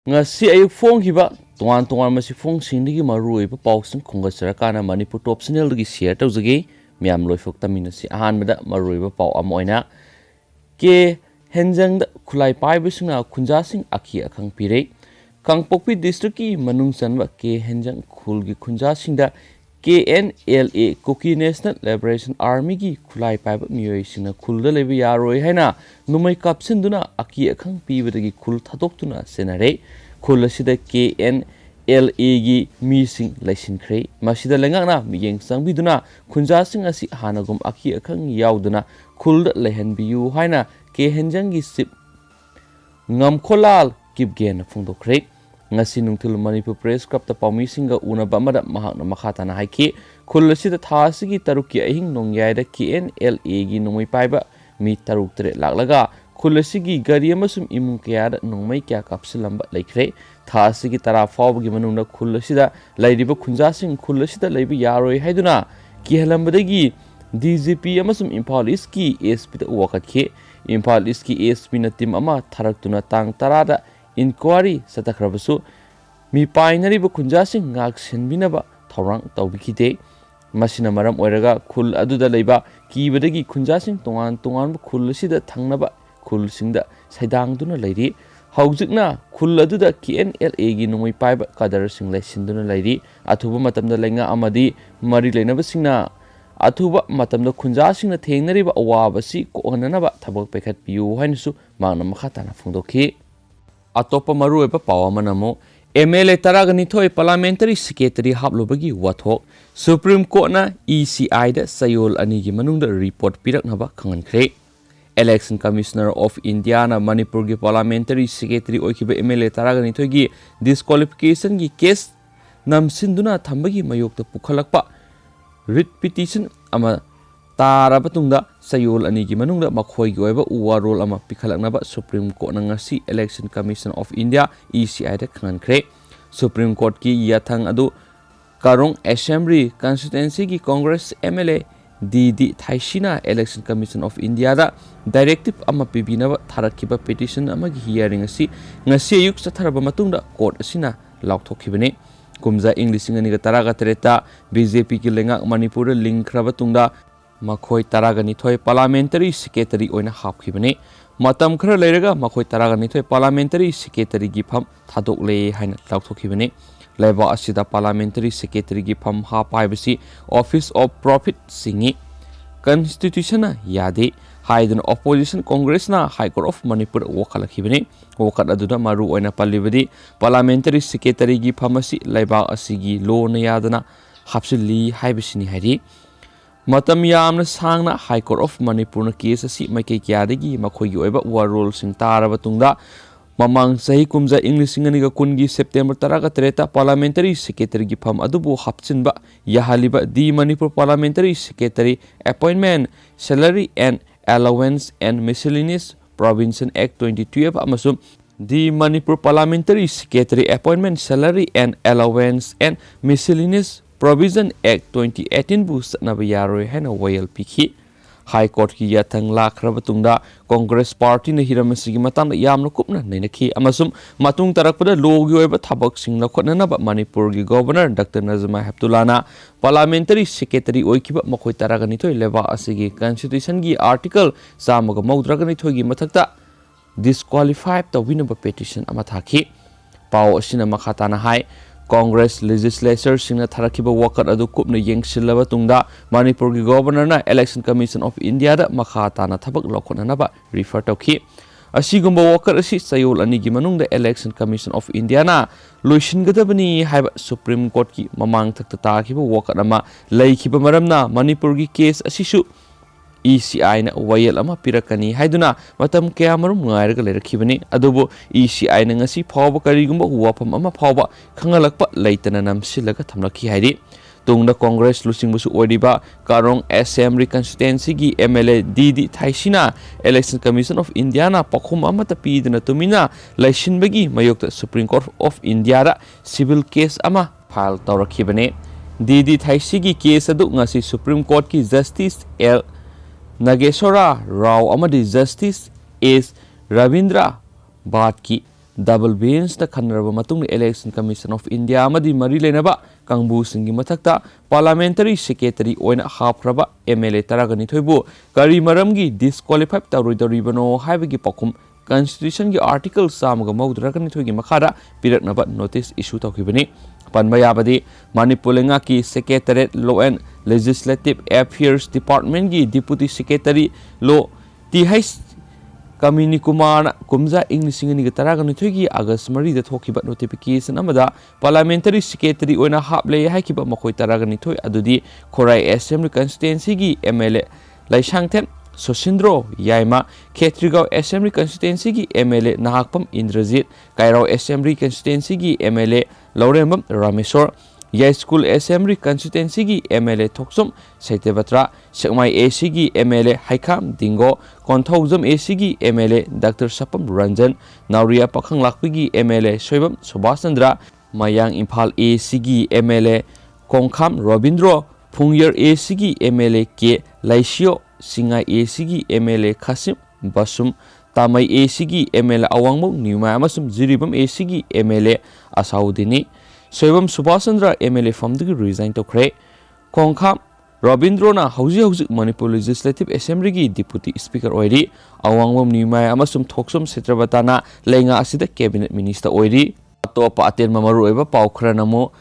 ngasi ayuk phone hiba tuan masi phone sindigi marui pa pausin khungasara Manipur top channel gi share tawjagi miam loifok tamina si ahan mada marui pa pau amoina ke henjang da khulai pai bisuna khunja sing akhi akhang pire kangpokpi district ki manung chanwa ke henjang khul gi khunja sing da KNLA Kuki National Liberation Army gi khulai pai ba miyoi sina khul da lebi yaroi haina numai kapsin duna aki akhang pibadagi khul thadok senare khul asida KNLA gi mi sing laisin khrei masida lengakna miyeng sangbiduna khunja sing asi hanagum aki akhang yauduna khul da lehan biu haina ke henjang gi sip ngam kholal kipgen phungdokhrei ngasi nungthil Manipur Press Club ta pawmi singa unaba mada mahakna makhatana haiki khul asida thasi gi taruki ahing nongyai da KNLA gi nongmai paiba mi taruk tere laklaga khul asigi gari amasum imung kya da nongmai kya kapsilamba laikre thasi gi tara fawb gi manungna khul asida lairiba khunja sing khul asida laibi yaroi haiduna ki halambadagi DGP amasum Imphal East ki SP da wakatke Imphal East ki SP na team ama tharaktuna tang tarada inquiry satakrabasu mi painari bu khunja sing ngak senbinaba thorang tawbikite masina maram oiraga khul aduda leiba kibadagi khunja sing tongan bu khul sida thangnaba khul singda saidang duna leiri haujikna khul aduda KNLA gi nongoi paiba kadar sing leisinduna leiri athuba matamda lenga amadi mari leinaba singna athuba matamda khunja singna thengnariba awabasi kohananaba thabak pekhat piu hainsu mangna makhatana phungdokhi Atopa maru eba pawa manamo MLA Taraganithoi Parliamentary Secretary hablubagi wathok Supreme Court na ECI da sayol ani gi manungda report piraknaba khangankre Election Commissioner of India na Manipur gi Parliamentary Secretary oikiba MLA Taraganithoi gi disqualification gi case namsinduna thambagi mayokta pukhalakpa writ petition ama Tara patungda sayol ani gi manungda makhoi gi oiba uwarol ama pikhalaknaba Supreme Court na ngasi Election Commission of India ECI da khangankre Supreme Court ki yathang adu Karong Assembly Constituency gi Congress MLA DD Thaishina Election Commission of India da directive ama pibinaba tharakiba petition ama gi hearing asi ngasi ayuk satharaba matungda court asina laukthokibani kumja English ngani ga taraga tereta BJP ki lenga Manipur link kraba tungda makhoi Taraganithoi Parliamentary Secretary oina hapkhibani matam khara leiraga makhoi Taraganithoi Parliamentary Secretary gi pham thadoklakle haina laukthokibani leba asida Parliamentary Secretary gi pham ha paibasi Office of Profit singi Constitution yade haidun Opposition Congress na High Court of Manipur wakalakhibani wakat aduna maru oina palibadi Parliamentary Secretary gi phamasi leba asigi law na yadana hapsili haibisini hari matam yamna sangna High Court of Manipur na case asi maikei kyadagi makhoigi oiba warol sing taraba tungda mamang sahi kumja English nganiga kungi September taraga tereta Parliamentary Secretary gi pham adubu hapchinba yahaliba di Manipur Parliamentary Secretary Appointment Salary and Allowance and Miscellaneous Provision Act 2012 amasum di Manipur Parliamentary Secretary Appointment Salary and Allowance and Miscellaneous Provision Act 2018 bu satnaba yaroi haina wayal pikhi High Court ki yathang lakraba tungda Congress Party na hiramasigi matangda yamna kupna nainakhi amasum matung tarakpada logi oiba thabak sing lakhotnanaba Manipur gi Governor Dr. Nazma Heptullah na Parliamentary Secretary oikiba makhoi Taraganithoi leba asigi Constitution gi Article 132 gi mathakta Disqualifie tawinaba petition ama thakhi pau asina makhatana hai Congress legislature singna tharakiba wakat adu kupna yengsilaba tungda Manipur gi Governor na Election Commission of India da makhatana thabak lokhonanaba refer tawkhi asigumba wakat asi sayol ani gi manungda Election Commission of India na loisingadabani haiba Supreme Court ki mamang thakta takiba wakat ama laikhiba maramna Manipur gi case asisu ECI na wayel ama pirakani haiduna matam kaya marum ngairaga leirakhibani adubu ECI na ngasi phawba karigumba wafam ama phawba khangalakpa leitana namsilaga thamlakhi haidi tungda Congress lusingbusu oidiba Karong Assembly Constituency gi MLA DD Thaishina Election Commission of India na pakhum amata piduna tumina laisinbagi mayokta Supreme Court of India ra civil case ama file tawrakhibani DD Thaishi gi case adu ngasi Supreme Court ki Justice L Nageswara Rao amadi Justice S Ravindra Bhat ki double bench na khanraba matungni Election Commission of India amadi mari lenaba kangbu singi mathakta parliamentary secretary oina hapkraba MLA taragani thoibu kari maramgi disqualify tawroidoribano haibagi pakhum Constitution ki article samaga maudragani thoigi makhara piraknaba notice issue tawkibani panba yabadi Manipur lenga ki Secretariat Law and Legislative Affairs Department ki Deputy Secretary Law TH Kamini Kumar Khunja Inglisingani Taragani Twigi August Marie the Tokiba notification Amada Parliamentary Secretary Oina Haple Hakiba Makoi Taragani Toy Adudi Korai Assembly Constituency gi MLA Laishangten Sosindro Yaima Ketrigao Assembly Constituency gi MLA Nahakpam Indrajit Kairao Assembly Constituency gi MLA Laurembam Ramesor Yai School Assembly Constituency gi MLA Thoksum Saitebatra Sekmai AC gi MLA Haikam Dingo Konthauzam AC gi MLA Dr. Sapam Ranjan Nauria Pakhang Lakpi gi MLA Soibam Subhasandra Mayang Imphal AC gi MLA Kongkham Robindro Phungyer AC gi MLA K Laisio Singai AC gi MLA Khasim Basum Tamai AC gi MLA Awangmo Nima Amasum Ziribam AC gi MLA Asaudini Soibam Subhasandra MLA from the resign to Kre Kongkham Robindrona Hausi Manipur Legislative Assembly gi Deputy Speaker Oiri Awangwam Nimai Amasum Thoksum Setrabatana Lenga Asida Cabinet Minister Oiri Atopa Aten Mamaru Eva Paukranamo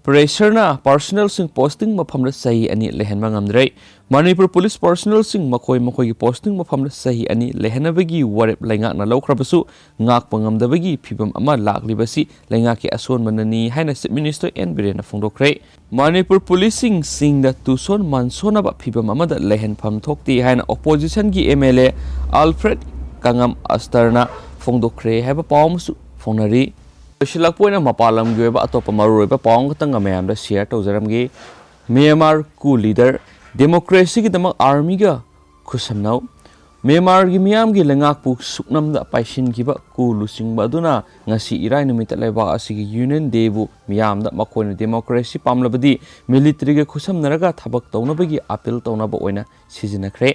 Pressure na personal sing posting maphamna sahi ani lehenma ngamdrei Manipur Police personal sing makoi posting maphamna sahi ani lehenabagi warep lenga na laukhrabasu ngak pangamdabagi phibam ama laklibasi lenga ki ason manani haina Chief Minister N Birena phongdokre Manipur Policing sing da tuson mansona ba phibam amada lehen pham thokti haina opposition gi MLA Alfred Kangam Astarna phongdokre haba pawmsu phonari Shilakpoina Mapalam gave a top of Maruba Pong Tangamayam, the Seattle Zeramgi, Myanmar coup leader, democracy the armiga, Kusamno, Myanmar Gimiam Gilangapu Suknam the Paishin Giba, coup losing Baduna, Nasi Iranumit Leva Asigi Union Devu, Miam the Makoni democracy Pamlabadi, military Kusam Naraga, Tabak Tonabagi, Apple Tonaboina, Season Cre,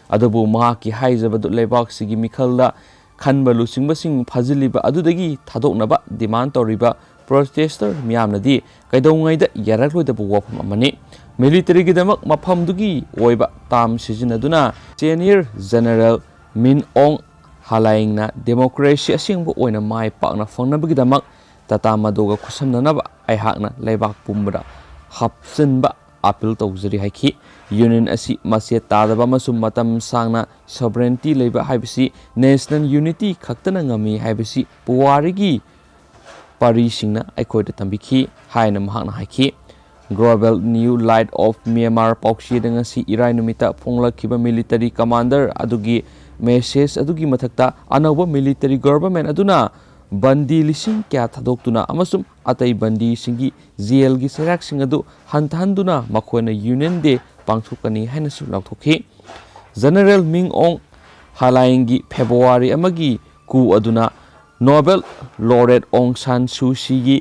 Adabu Maki Haizabadu Levak Sigi Mikalda. Khanba lusingba sing phaziliba adudagi thadoknaba demand toriba protester miyamnadi kaidongaida yarakloidaba wafam amani military gidamak maphamdugi oiba tam sizinaduna senior general Min Aung Hlaingna democracy asingba oina mai pakna phangnabagidamak tata madoga khusamnanaba aihakna leibak pumbada hapsinba appeal tawjari haiki union asi masia tadaba masum matam sangna sovereignty leba haibisi national unity khaktana ngami haibisi puwarigi pari singna aikoida tambiki haina mahakna haiki global new light of Myanmar paukshi danga si irai numita phonglakhiba military commander adugi message adugi mathakta anauba military government aduna bandi lising kya thadokuna amasum atai bandi singi jail gi serak singadu hanthanduna makhona union de pangthukani haina su lauthokhi general Min Aung Hlaing gi February amagi ku aduna Nobel laureate Aung San Suu Kyi gi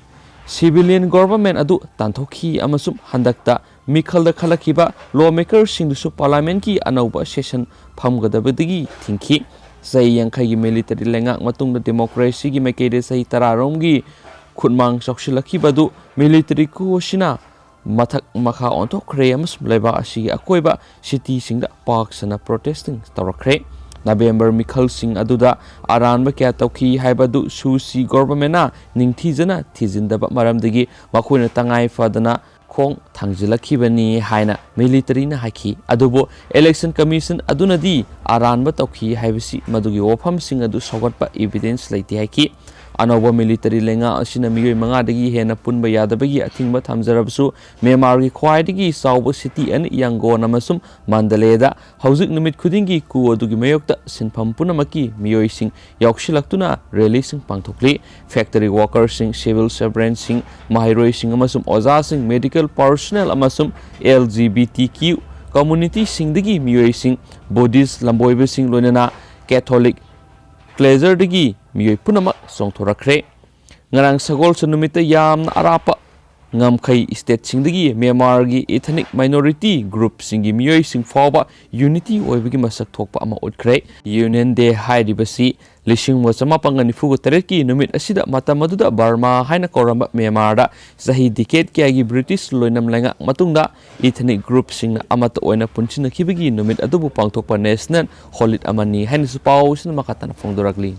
civilian government adu tanthokhi amasum handakta mikhalda khalakhiba lawmakers singdusu parliament ki anauba session phamgadabadigi thingki Say Yankay military lenga matungda democracy gi mekede say tararomgi khutmang sokshilaki badu military ku shina mathak makha onto kreams leba asi akoiba city singda park sana protesting tawrakre November Mikhal Singh aduda aranba kya tawki haibadu Susi government na ningthijana thijindaba maramdagi makoina tangai fadana khong thangjilakibani haina military na haki adubo election commission adunadi aranba tawki haibisi madugi wafam sing adu sogatpa evidence leiti haki anoba military lenga asina miyoi manga dagi hena punba yadabagi athingba thamjarabsu Myanmar gi khwaidagi sauba city an yangon amasum Mandaleda hauzik numit khudingi ku adugi mayokta sinpham punamaki miyoi sing yaukshilakuna rally sing pangthokli factory workers sing civil servants sing mahiroi sing amasum oza sing medical personnel amasum LGBTQ community singdagi miyoi sing Buddhist lamboibe sing loinana Catholic clergy dagi miyoi punama songthorakre ngarang sagol sunumita yamna arapa ngamkhai state singdagi Myanmar gi ethnic minority group singi miyoi sing fawba unity oibagi masak thokpa ama utkre Union Day hairibasi lishing wachama pangani fugu tereki numit asida matam aduda Burma haina koramba Myanmar da sahi decade kyagi British loinam lenga matungda ethnic group singna amata oina punchina khibagi numit adubu pangthokpa national holiday amani haina su paw sin makatana phongdorakli